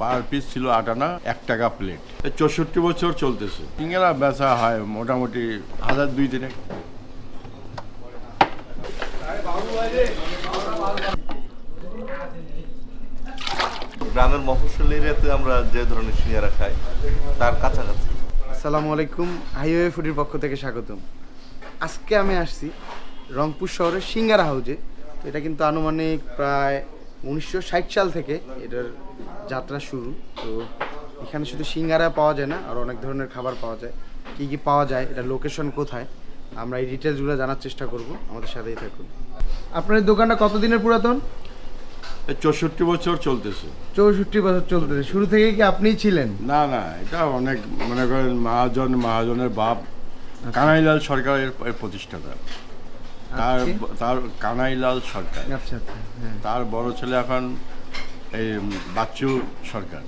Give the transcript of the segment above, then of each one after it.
Per piece ছিল 8 আনা, 1 টাকা প্লেট। 64 বছর চলতেছে। সিঙ্গারা বেচা হয় মোটামুটি 1000-2000। গ্রামের মফস্বল এরিয়াতে আমরা যে ধরনের সিঙ্গারা খাই তার কাছাকাছি। আসসালামু আলাইকুম, হাইওয়ে ফুডের পক্ষ থেকে স্বাগতম। আজকে আমি আসছি রংপুর শহরের সিঙ্গারা হাউজে। তো এটা কিন্তু আনুমানিক প্রায় 1960 সাল থেকে এটার যাত্রা শুরু। তো এখানে শুধু সিঙ্গারা পাওয়া যায় না, আর অনেক ধরনের খাবার পাওয়া যায়। কী কী পাওয়া যায়, এটা লোকেশন কোথায়, আমরা এই ডিটেলসগুলো জানার চেষ্টা করব। আমাদের সাথেই থাকুন। আপনার এই দোকানটা কতদিনের পুরাতন? 64 বছর চলতেছে। 64 বছর চলতেছে। শুরু থেকে কি আপনিই ছিলেন? না, এটা অনেক মনে করেন মহাজনের বাপ কানাইলাল সরকারের প্রতিষ্ঠাতা। তার কানাইলাল সরকার। আচ্ছা আচ্ছা, হ্যাঁ। তার বড় ছেলে এখন এই বাচ্চু সরকার,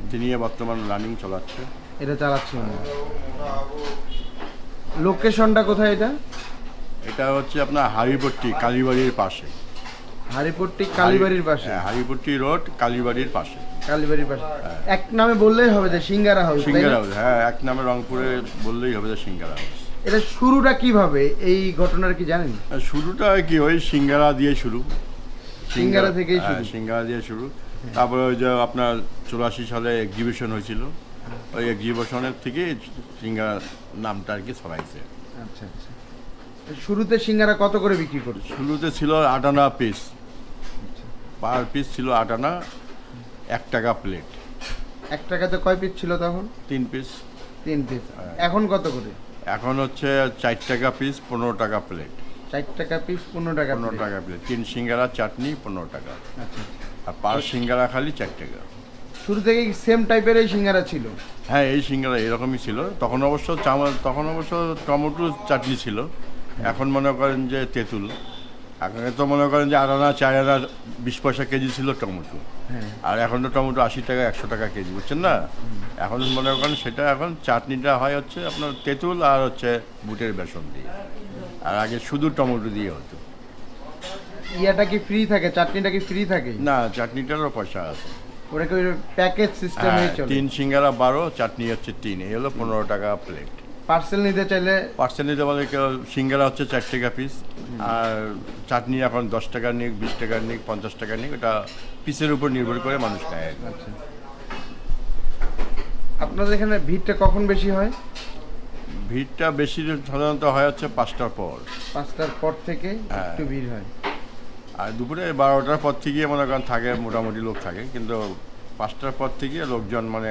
তিনি বর্তমান রানিং চালাচ্ছে। এটা চালাচ্ছি। লোকেশনটা কোথায় এটা? এটা হচ্ছে আপনার হাড়িপট্টি কালীবাড়ির পাশে। হাড়িপট্টি কালীবাড়ির পাশে? হ্যাঁ, হাড়িপট্টি রোড কালীবাড়ির পাশে। কালীবাড়ির পাশে এক নামে বললেই হবে যে সিঙ্গারা হাউস? সিঙ্গারা হাউস, হ্যাঁ, এক নামে রংপুরে বললেই হবে যে সিঙ্গারা হাউস। এটা শুরুটা কিভাবে, এই ঘটনার কি জানেন? শুরুটা কি ওই সিঙ্গারা দিয়ে শুরু। সিঙ্গারা থেকেই শুরু? সিঙ্গারা দিয়ে শুরু। তারপরে ওই যে আপনার 84 সালে এক্সিবিশন হয়েছিল, ওই এক্সিবিশনের থেকে সিঙ্গারা নামটা আর কি ছড়াইছে। আচ্ছা আচ্ছা। শুরুতে সিঙ্গারা কত করে বিক্রি করছে? শুরুতে ছিল 8 আনা পিস, পার পিস ছিল 8 আনা, 1 টাকা প্লেট। 1 টাকাতে কয় পিস ছিল তখন? 3 পিস। 3 পিস। এখন কত করে? এখন হচ্ছে 4 টাকা পিস, 15 টাকা প্লেট। 4 টাকা পিস, 15 টাকা? 15 টাকা প্লেট। 3 সিঙ্গারা, চাটনি 15 টাকা। আচ্ছা। আর পার সিঙ্গারা খালি 4 টাকা। শুরু থেকেই সেম টাইপের এই সিঙ্গারা ছিল? হ্যাঁ, এই সিঙ্গারা এরকমই ছিল। তখন অবশ্য টমেটো চাটনি ছিল। এখন মনে করেন যে তেঁতুল। আগে তো মনে করেন যে 8 আনা 4 আনা 20 পয়সা কেজি ছিল টমেটো। আর এখন তো টমেটো 80 টাকা 100 টাকা কেজি, বুঝছেন না? এখন মনে করেন সেটা এখন চাটনিটা হয় হচ্ছে আপনার তেঁতুল আর হচ্ছে বুটের বেসন দিয়ে। আর আগে শুধু টমেটো দিয়ে হতো। ইয়াটা কি ফ্রি থাকে? চাটনিটা কি ফ্রি থাকে? না, চাটনিটারও পয়সা আছে। ওটা কি প্যাকেজ সিস্টেমে চলে? 3 সিঙ্গারা 12, চাটনি হচ্ছে 3, এই হলো 15 টাকা প্লেট। পার্সেল নিতে চাইলে? পার্সেল নিতে বলে সিঙ্গারা হচ্ছে 4 টাকা পিস, আর চাটনি এখন 10 টাকা নিক, 20 টাকা নিক, 50 টাকা নিক, ওটা পিসের উপর নির্ভর করে মানুষ নেয়। আচ্ছা। আপনাদের এখানে ভিড়টা কখন বেশি হয়? ভিড়টা বেশি সাধারণত হয় হচ্ছে 5টার পর। 5টার পর থেকে একটু ভিড় হয়। আর দুপুরে 12টার পর থেকে মনে করেন থাকে, মোটামুটি লোক থাকে, কিন্তু 5টার পর থেকে লোকজন মানে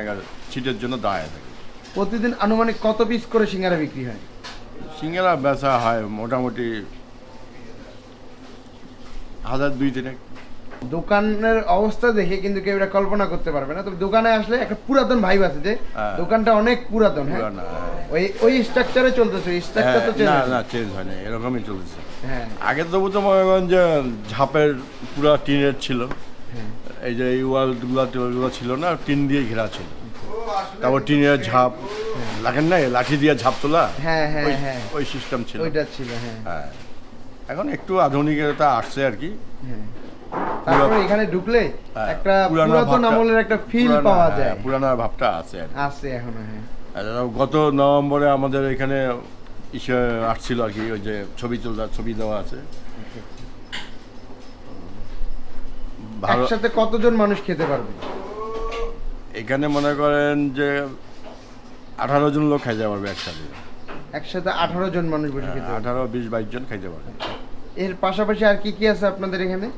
সিটের জন্য দাঁড়ায় থাকে। প্রতিদিন আনুমানিক কত পিস করে সিঙ্গারা বিক্রি হয়? সিঙ্গারা বেচা হয় মোটামুটি 1000-2000। দোকানের অবস্থা দেখে কিন্তু কেউ এটা কল্পনা করতে পারবে না, তবে দোকানে আসলে একটা পুরাতন ভাইব আছে যে দোকানটা অনেক পুরাতন। হ্যাঁ, ওই স্ট্রাকচারে চলতেছে। স্ট্রাকচার তো চেঞ্জ হয় না, এরকমই চলছে। হ্যাঁ, আগে তবু তো মনে করেন যে ঝাপের পুরা টিনের ছিল। এই যে এই ওয়ালগুলো ছিল না, টিন দিয়ে ঘেরা ছিল। তারপর টিনের ঝাপ লাগেন না, লাঠি দিয়ে ঝাপ তোলা। হ্যাঁ হ্যাঁ হ্যাঁ, ওই সিস্টেম ছিল। ওইটা ছিল। হ্যাঁ, এখন একটু আধুনিকতা আসছে আর কি। তারপরে এখানে ঢুকলে একটা পুরাতন আমলের একটা ফিল পাওয়া যায়। পুরানো ভাবটা আছে এখনো। হ্যাঁ, গত নভেম্বরে আমাদের এখানে আসছিল আর কি, ওই যে ছবি দেওয়া আছে। একসাথে কতজন মানুষ খেতে পারবে এখানে? মনে করেন যে 18 জন লোক খাইতে পারবে একসাথে। 18 জন মানুষ বসে খেতে পারবে? 18, 20, 22 জন খাইতে পারবে। এর পাশাপাশি আর কি কি আছে আপনাদের এখানে?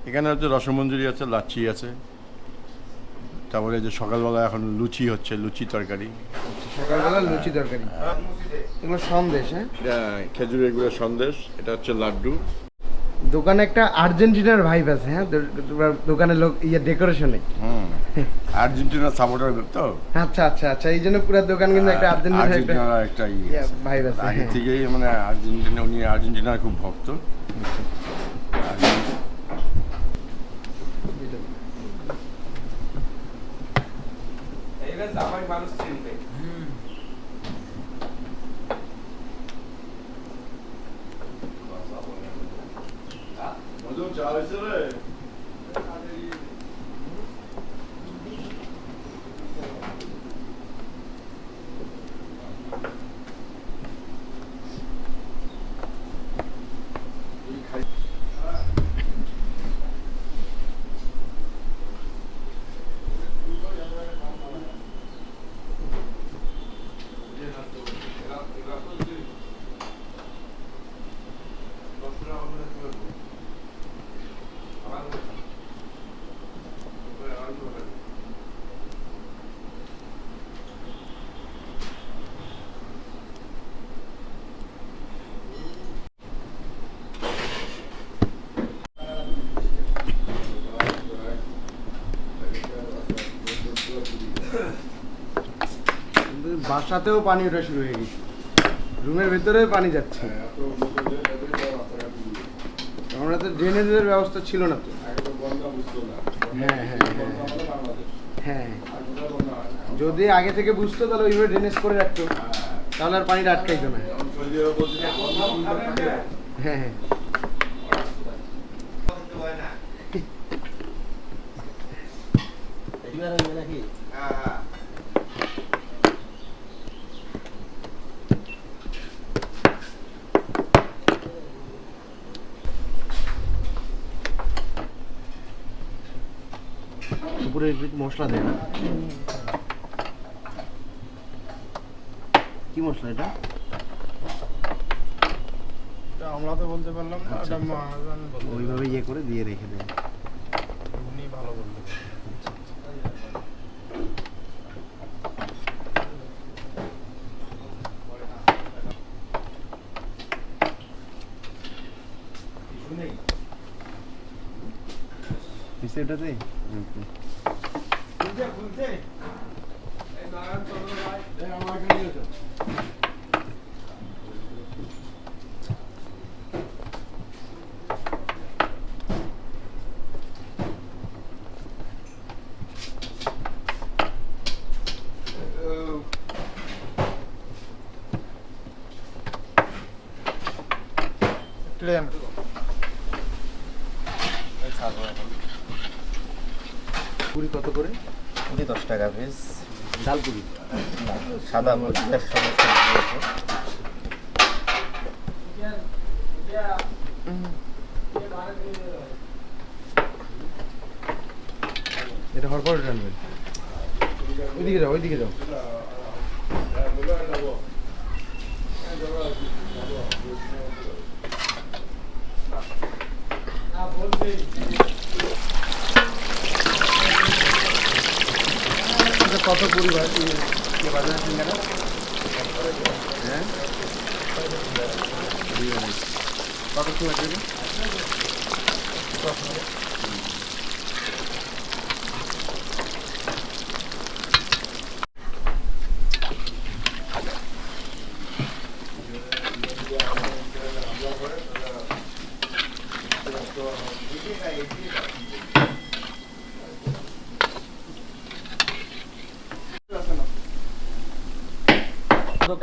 এখানে হচ্ছে রসমঞ্জুরি আছে, লাচ্ছি আছে। তারপরে যে সকালবেলা এখন লুচি হচ্ছে, লুচি তরকারি। সকালবেলা লুচি তরকারি। এগুলো সন্দেশ? হ্যাঁ, খেজুরের এগুলো সন্দেশ। এটা হচ্ছে লাড্ডু। দোকানে একটা আর্জেন্টিনার ভাইব আছে। হ্যাঁ, দোকানের লোক ডেকোরেশনে আর্জেন্টিনা সাপোর্টার তো। আচ্ছা আচ্ছা আচ্ছা, এই জন্য পুরো দোকান কিন্তু একটা আর্জেন্টিনার একটা ভাইব আছে। আগে থেকেই মানে উনি আর্জেন্টিনার খুব ভক্ত। মানুষ চিনবে। চা হয়েছে রে। বাসাতেও পানি ওঠা শুরু হয়ে গেছে, রুমের ভেতরে পানি যাচ্ছে। আমরা তো ড্রেনেজের ব্যবস্থা ছিল না তো। হ্যাঁ হ্যাঁ হ্যাঁ হ্যাঁ, যদি আগে থেকে বুঝতো তাহলে ওইভাবে ড্রেনেজ করে রাখতো, তাহলে আর পানিটা আটকাইতো না। হ্যাঁ হ্যাঁ, উপরে মশলা দেয় না, কি মশলা এটা? আমরা তো বলতে পারলাম না, এটা মহাজন বলতে ওইভাবে ইয়ে করে দিয়ে রেখে দেয়। উনি ভালো বলতে এটাতে প্লেন পুরি কত করে? 10 টাকা পিস। ডাল পুরি সাদা মুরগির সমস্যা রয়েছে। এটা হওয়ার পরে টানবেন। ওইদিকে যাও, ওইদিকে যাও। কত পুরি বাজারে সিঙ্গারা? হ্যাঁ, কত সময় দেবে?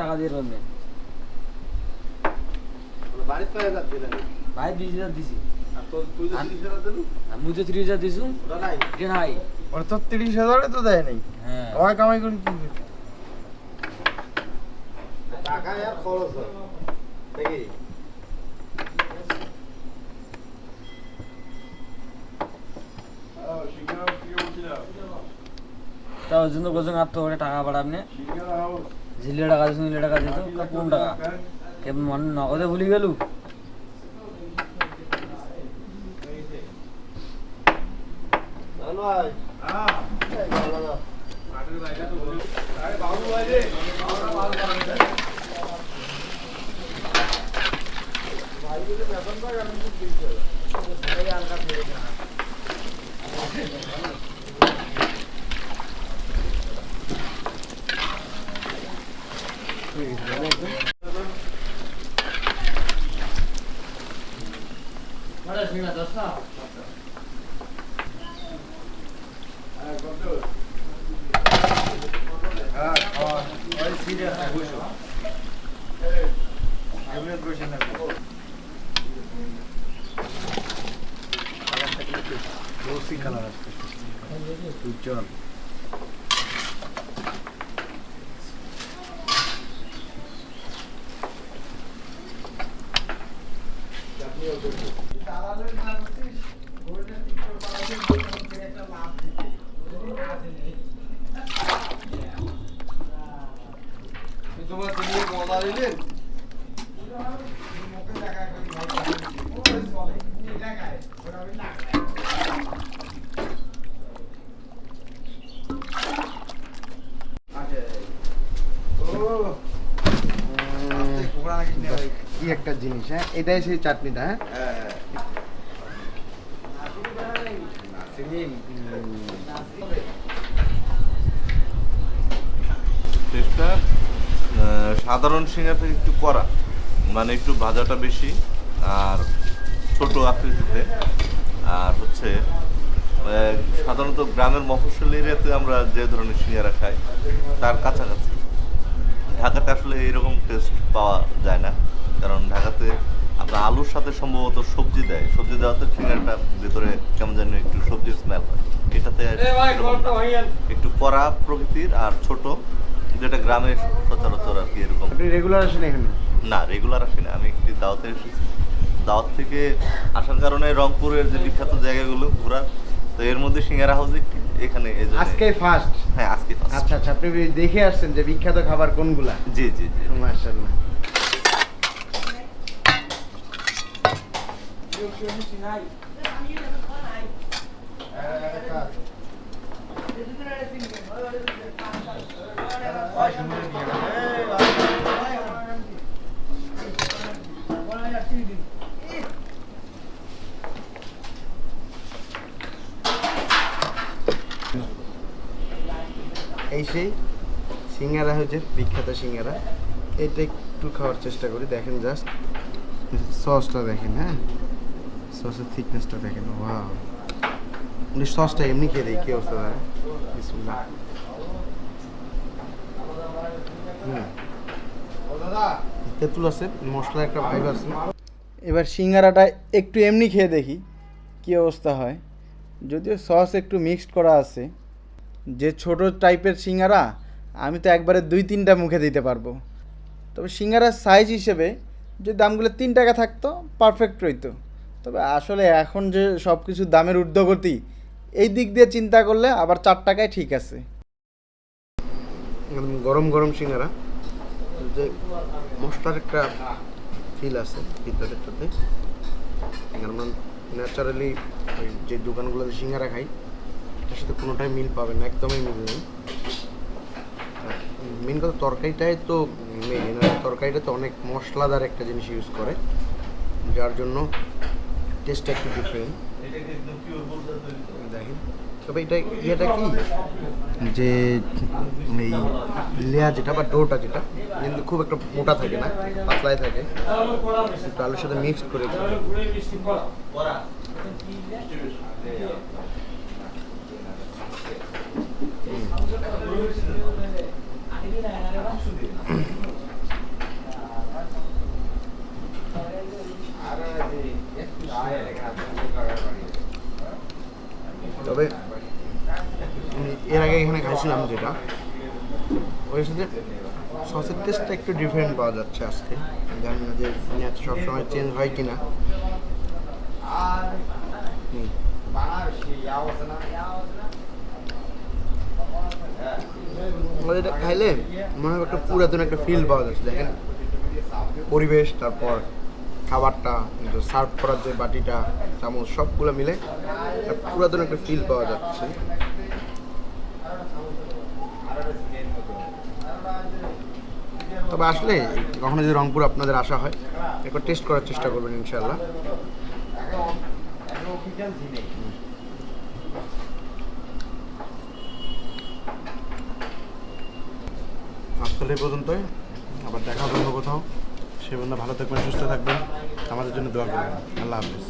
টাকা দিয়ে রইলেন বাড়িতে কয় হাজার দিলেন? ভাই 20,000 দিছি। আর তুই যে 30,000 দিলু, আমি তো 30,000 দিছু, ওটা নাই। এটা নাই। ওর তো 30,000 তো দেয় নাই, হ্যাঁ ওই কামাই করে কি করবে? টাকা আর খরচ হয় দেখি। তা ওই জন্য বলছেন আর তো ওটা টাকা বাড়াবনে, ঝিলে টাকা দিছু, নিলে টাকা দিত, কোন টাকা কেমন মন নগদে ভুলি গেলু। উজ্জ্বল তোমার তুমি মজা দিলেন। কি একটা জিনিস, হ্যাঁ এটাই সেই চাটনিটা। হ্যাঁ টেস্টটা সাধারণ সিঙ্গারা থেকে একটু কড়া, মানে একটু ভাজাটা বেশি আর ছোট আকৃতিতে। আর হচ্ছে সাধারণত গ্রামের মফস্বল এরিয়াতে আমরা যে ধরনের সিঙ্গারা খাই তার কাছাকাছি। ঢাকাতে আসলে এইরকম টেস্ট পাওয়া যায় না, কারণ ঢাকাতে আপনার আলুর সাথে সম্ভবত সবজি দেয়, সবজি দেওয়াতে সিঙ্গারাটা ভেতরে কেমন যেন একটু সবজির স্মেল হয়। এটাতে এরকম না। একটু কড়া প্রকৃতির আর ছোট, যেটা গ্রামে সচরাচর আর কি এরকম। আপনি রেগুলার আসেন এখানে? না, রেগুলার আসি না, আমি একটি দাওয়াতে এসেছি। দাওয়াত থেকে আসার কারণে রংপুরের যে বিখ্যাত জায়গাগুলো ঘোরার, তো এর মধ্যে সিঙ্গারা হাউস এখানে এই জন্য। আজকে ফার্স্ট? হ্যাঁ, আজকে first। আচ্ছা আচ্ছা, আপনি দেখে আসছেন যে বিখ্যাত খাবার কোনগুলা? জি জি জি। মাশাআল্লাহ। এই সেই সিঙ্গারা হচ্ছে বিখ্যাত সিঙ্গারা। এটা একটু খাওয়ার চেষ্টা করি, দেখেন জাস্ট সসটা দেখেন। হ্যাঁ, সসের থিকনেসটা দেখেন। ওয়াও, সসটা এমনি খেয়ে দেখি কি অবস্থা দাঁড়ায়। বিসমিল্লাহ। তেঁতুল আছে, মশলার একটা ভাইব আছে। এবার সিঙ্গারাটা একটু এমনি খেয়ে দেখি কি অবস্থা হয়। যদিও সস একটু মিক্সড করা আছে। যে ছোট টাইপের সিঙ্গারা আমি তো একবারে 2-3টা মুখে দিতে পারবো। তবে সিঙ্গারার সাইজ হিসেবে যে দামগুলো 3 টাকা থাকতো পারফেক্ট রইতো। তবে আসলে এখন যে সব কিছুর দামের ঊর্ধ্বগতি, এই দিক দিয়ে চিন্তা করলে আবার 4 টাকায় ঠিক আছে। গরম গরম সিঙ্গারা, যে মশলার একটা ফিল আছে ভিতরেরটাতে। আমরা ন্যাচারালি ওই যে দোকানগুলোতে সিঙ্গারা খাই তার সাথে কোনোটাই মিল পাবে না, একদমই মিল নেই। মেন কথা তরকারিটাই তো মেন, তরকারিটা তো অনেক মশলাদার একটা জিনিস ইউজ করে, যার জন্য টেস্টটা একটু ডিফারেন্ট। দেখেন, তবে এটা কি যে এই লেয়া যেটা বা ডোটা যেটা কিন্তু খুব একটা মোটা থাকে না, পাতলাই থাকে, একটু আলুর সাথে মিক্স করে তবে এর আগে এখানে খাইছিলাম যেটা, ওই সাথে সসের টেস্টটা একটু ডিফারেন্ট পাওয়া যাচ্ছে আজকে। জানি না যে সবসময় চেঞ্জ হয় কিনা। এটা খাইলে মনে হয় একটা পুরাতন একটা ফিল পাওয়া যাচ্ছে। দেখেন পরিবেশ, তারপর খাবারটা, সার্ভ করার যে বাটিটা, চামচ, সবগুলো মিলে পুরাতন একটা ফিল পাওয়া যাচ্ছে। তবে আসলে কখনো যদি রংপুর আপনাদের আসা হয়, একবার টেস্ট করার চেষ্টা করবেন ইনশাল্লাহ। আজকাল এই পর্যন্তই, আবার দেখা হবে অন্য কোথাও। সে বন্ধু ভালো থাকবেন, সুস্থ থাকবেন, আমাদের জন্য দোয়া করবেন। আল্লাহ হাফেজ।